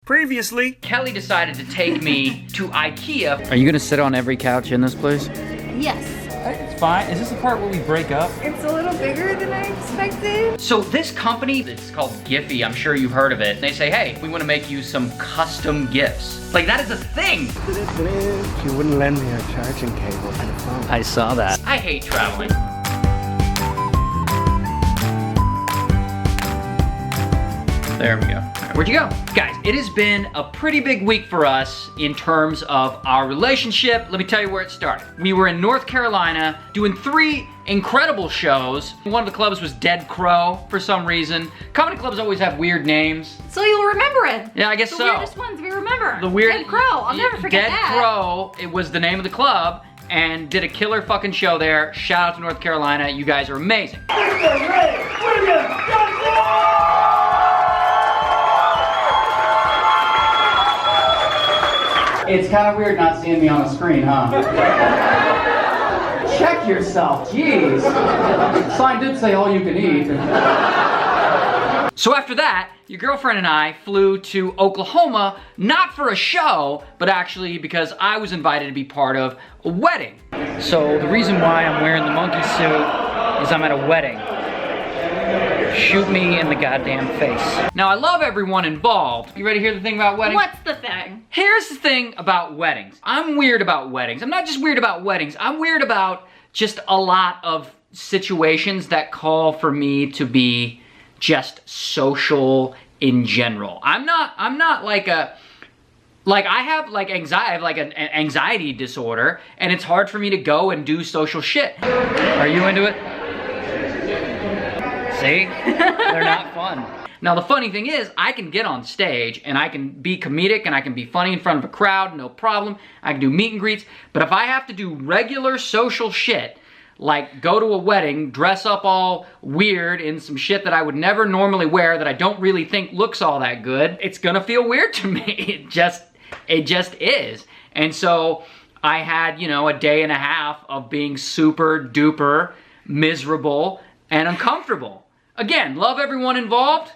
Previously, Kelly decided to take me to IKEA. Are you gonna sit on every couch in this place? Yes. It's fine. Is this the part where we break up? It's a little bigger than I expected. So this company, it's called Giphy, I'm sure you've heard of it. They say, hey, we want to make you some custom gifts. Like, that is a thing. she wouldn't lend me her charging cable to the phone. I saw that. I hate traveling. There we go. All right, where'd you go? Guys, it has been a pretty big week for us in terms of our relationship. Let me tell you where it started. We were in North Carolina doing 3 incredible shows. One of the clubs was Dead Crow for some reason. Comedy clubs always have weird names. So you'll remember it. Yeah, I guess the so. The weirdest ones we remember. The weird Dead Crow. I'll never forget Dead that. Crow, it was the name of the club, and did a killer fucking show there. Shout out to North Carolina. You guys are amazing. It's kind of weird not seeing me on the screen, huh? Check yourself, jeez. Sign did say all you can eat. So after that, your girlfriend and I flew to Oklahoma, not for a show, but actually because I was invited to be part of a wedding. So the reason why I'm wearing the monkey suit is I'm at a wedding. Shoot me in the goddamn face. Now I love everyone involved. You ready to hear the thing about weddings? What's the thing? Here's the thing about weddings. I'm weird about weddings. I'm not just weird about weddings. I'm weird about just a lot of situations that call for me to be just social in general. I'm not like a, like I have like anxiety, I have like an anxiety disorder, and it's hard for me to go and do social shit. Are you into it? See? They're not fun. Now the funny thing is, I can get on stage and I can be comedic and I can be funny in front of a crowd, no problem. I can do meet and greets, but if I have to do regular social shit, like go to a wedding, dress up all weird in some shit that I would never normally wear that I don't really think looks all that good, it's gonna feel weird to me. It just is. And so I had, you know, a day and a half of being super duper miserable and uncomfortable. Again, love everyone involved,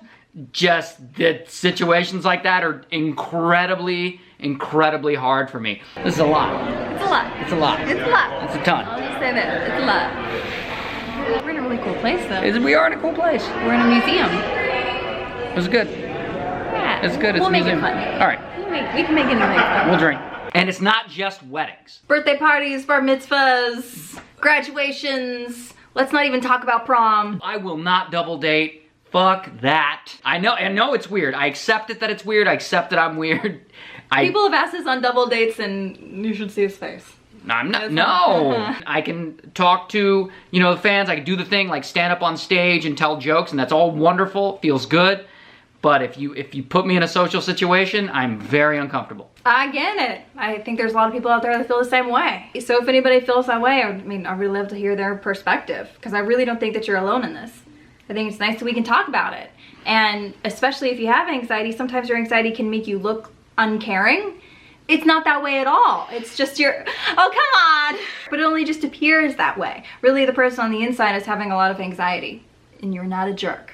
just that situations like that are incredibly, incredibly hard for me. This is a lot. It's a lot. It's a lot. It's a lot. It's a ton. I'll just say that. It's a lot. We're in a really cool place though. We are in a cool place. We're in a museum. It was good. Yeah. It's good. It's We'll a make museum. it fun. All right, We can make anything fun. we'll drink. And it's not just weddings. Birthday parties, bar mitzvahs, graduations. Let's not even talk about prom. I will not double date. Fuck that. I know it's weird. I accept it that it's weird. I accept that I'm weird. People have asked us on double dates and you should see his face. I'm not, no. I can talk to, you know, the fans. I can do the thing like stand up on stage and tell jokes, and that's all wonderful. Feels good. But if you put me in a social situation, I'm very uncomfortable. I get it. I think there's a lot of people out there that feel the same way. So if anybody feels that way, I mean, I'd really love to hear their perspective, because I really don't think that you're alone in this. I think it's nice that we can talk about it. And especially if you have anxiety, sometimes your anxiety can make you look uncaring. It's not that way at all. It's just your, oh, come on. But it only just appears that way. Really, the person on the inside is having a lot of anxiety, and you're not a jerk.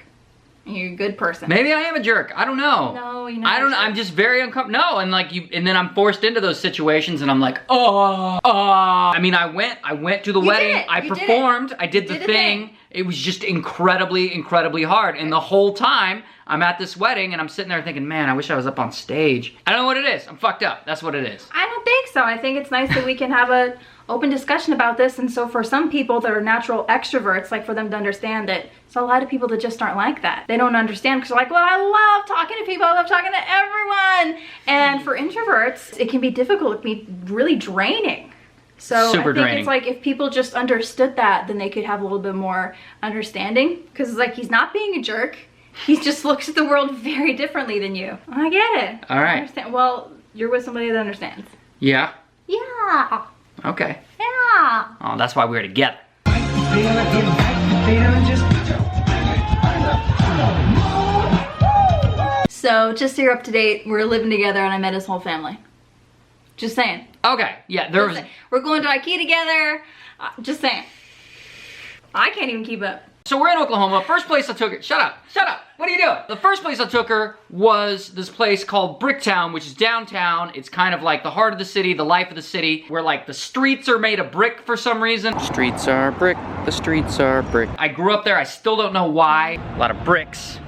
You're a good person. Maybe I am a jerk. I don't know. No, you're not. I don't know. I'm just very uncomfortable. No, and like and then I'm forced into those situations, and I'm like, I mean, I went to the wedding. I performed. I did the thing. It was just incredibly, incredibly hard. And the whole time I'm at this wedding, and I'm sitting there thinking, man, I wish I was up on stage. I don't know what it is. I'm fucked up. That's what it is. I don't think so. I think it's nice that we can have a open discussion about this. And so for some people that are natural extroverts, like for them to understand that there's a lot of people that just aren't like that. They don't understand because they're like, well, I love talking to people. I love talking to everyone. And for introverts, it can be difficult. It can be really draining. So Super I think draining. It's like if people just understood that, then they could have a little bit more understanding. Because it's like, he's not being a jerk. He just looks at the world very differently than you. I get it. All right. I understand. Well, you're with somebody that understands. Yeah? Yeah. Okay. Yeah. Oh, that's why we're together. So just so you're up to date, we're living together and I met his whole family. Just saying. Okay, yeah, there Just was... saying. We're going to IKEA together. Just saying. I can't even keep up. So we're in Oklahoma. First place I took her, shut up. What are you doing? The first place I took her was this place called Bricktown, which is downtown. It's kind of like the heart of the city, the life of the city, where like the streets are made of brick for some reason. Streets are brick, the streets are brick. I grew up there, I still don't know why. A lot of bricks.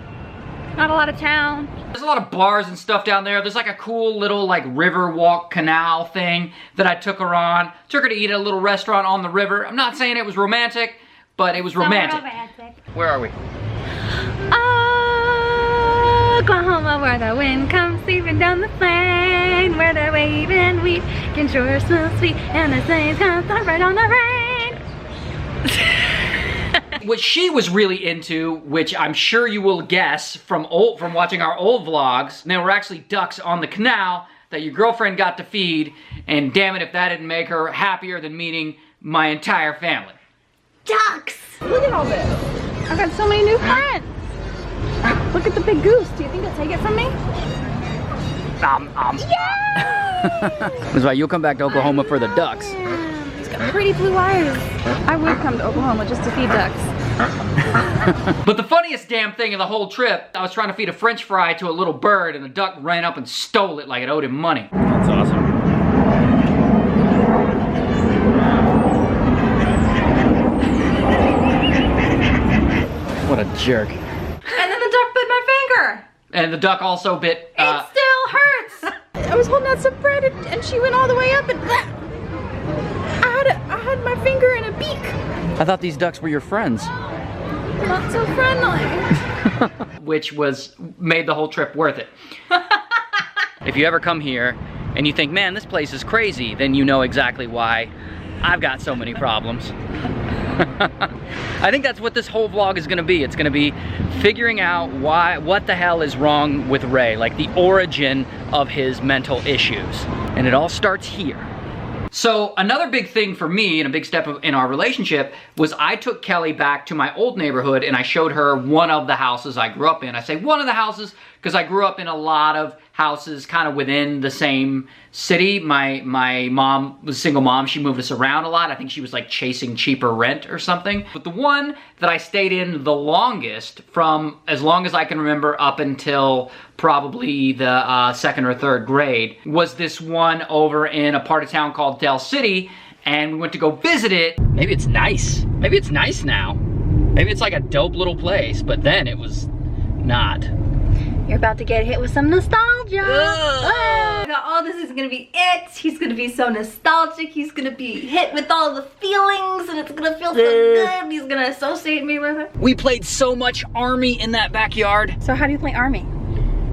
Not a lot of town. There's a lot of bars and stuff down there. There's like a cool little like river walk canal thing that I took her on. Took her to eat at a little restaurant on the river. I'm not saying it was romantic, but it was romantic. Where are we? Oklahoma, where the wind comes sweeping down the plain, where the waving wheat can sure smell sweet, and the saints come right on the rain. What she was really into, which I'm sure you will guess from watching our old vlogs, there were actually ducks on the canal that your girlfriend got to feed, and damn it if that didn't make her happier than meeting my entire family. Ducks! Look at all this. I've got so many new friends. Look at the big goose. Do you think he'll take it from me? That's why you'll come back to Oklahoma for the ducks. He's got pretty blue eyes. I would come to Oklahoma just to feed ducks. But the funniest damn thing of the whole trip, I was trying to feed a French fry to a little bird, and the duck ran up and stole it like it owed him money. That's awesome. What a jerk. And then the duck bit my finger. And the duck also bit, It still hurts. I was holding out some bread and she went all the way up and I had my finger in a beak. I thought these ducks were your friends. Not so friendly. which made the whole trip worth it. If you ever come here and you think, man, this place is crazy, then you know exactly why I've got so many problems. I think that's what this whole vlog is gonna be. It's gonna be figuring out what the hell is wrong with Ray, like the origin of his mental issues. And it all starts here. So another big thing for me and a big step in our relationship was I took Kelly back to my old neighborhood and I showed her one of the houses I grew up in. I say one of the houses because I grew up in a lot of houses kind of within the same city. My mom was a single mom. She moved us around a lot. I think she was like chasing cheaper rent or something. But the one that I stayed in the longest, from as long as I can remember up until probably the second or third grade, was this one over in a part of town called Del City, and we went to go visit it. Maybe it's nice. Maybe it's nice now. Maybe it's like a dope little place, but then it was not. You're about to get hit with some nostalgia. Oh, this is gonna be it. He's gonna be so nostalgic. He's gonna be hit with all the feelings and it's gonna feel so good. He's gonna associate me with it. We played so much Army in that backyard. So how do you play Army?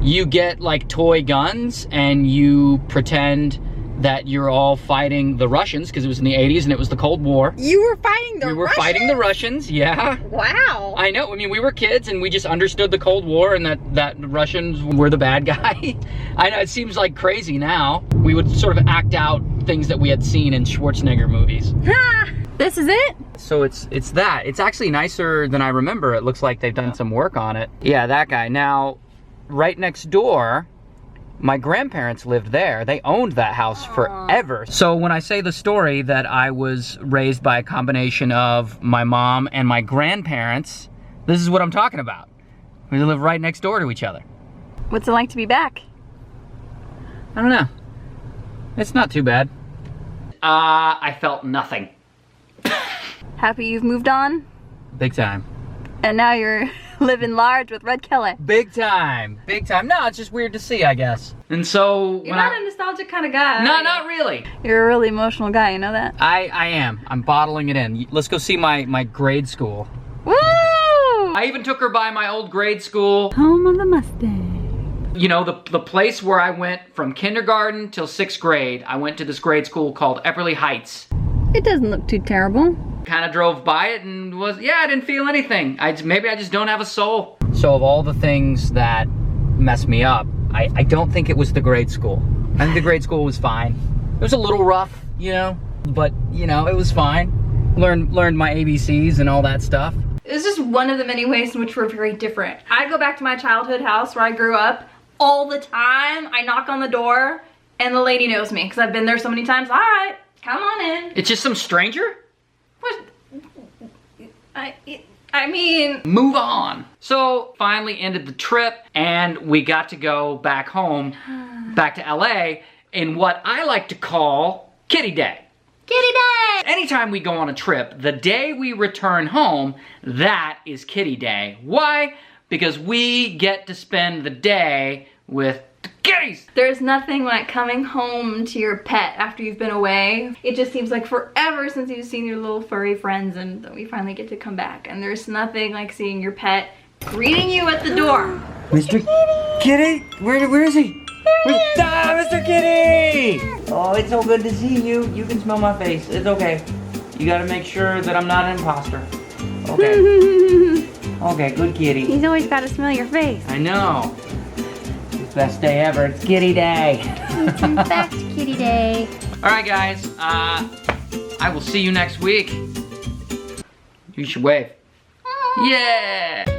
You get like toy guns and you pretend that you're all fighting the Russians, because it was in the 80s and it was the Cold War. You were fighting the Russians? We were fighting the Russians, yeah. Wow. I know, I mean, we were kids and we just understood the Cold War and that the Russians were the bad guy. I know, it seems like crazy now. We would sort of act out things that we had seen in Schwarzenegger movies. This is it? So it's that. It's actually nicer than I remember. It looks like they've done some work on it. Yeah, that guy. Now, right next door, my grandparents lived there. They owned that house forever. So when I say the story that I was raised by a combination of my mom and my grandparents, this is what I'm talking about. We live right next door to each other. What's it like to be back? I don't know. It's not too bad. I felt nothing. Happy you've moved on? Big time. And now you're living large with Red Kelly. Big time. Big time. No, it's just weird to see, I guess. And so You're not a nostalgic kind of guy. No, not really. You're a really emotional guy, you know that? I am. I'm bottling it in. Let's go see my grade school. Woo! I even took her by my old grade school. Home of the Mustang. You know, the place where I went from kindergarten till 6th grade, I went to this grade school called Epperly Heights. It doesn't look too terrible. Kind of drove by it and I didn't feel anything. Maybe I just don't have a soul. So of all the things that messed me up, I don't think it was the grade school. I think the grade school was fine. It was a little rough, you know, but you know, it was fine. Learned my ABCs and all that stuff. It's just one of the many ways in which we're very different. I go back to my childhood house where I grew up all the time. I knock on the door and the lady knows me because I've been there so many times. All right, come on in. It's just some stranger? What? I mean, Move on. So finally ended the trip and we got to go back home, back to LA in what I like to call Kitty Day. Kitty Day! Anytime we go on a trip, the day we return home, that is Kitty Day. Why? Because we get to spend the day with the kitties. There's nothing like coming home to your pet after you've been away. It just seems like forever since you've seen your little furry friends and we finally get to come back. And there's nothing like seeing your pet greeting you at the door. Mr. Kitty? Where is he? Mr. Kitty! Oh, it's so good to see you. You can smell my face. It's okay. You gotta make sure that I'm not an imposter. Okay. Okay, good kitty. He's always got to smell your face. I know. It's the best day ever. It's Kitty Day. It's in fact Kitty Day. All right, guys. I will see you next week. You should wave. Yeah.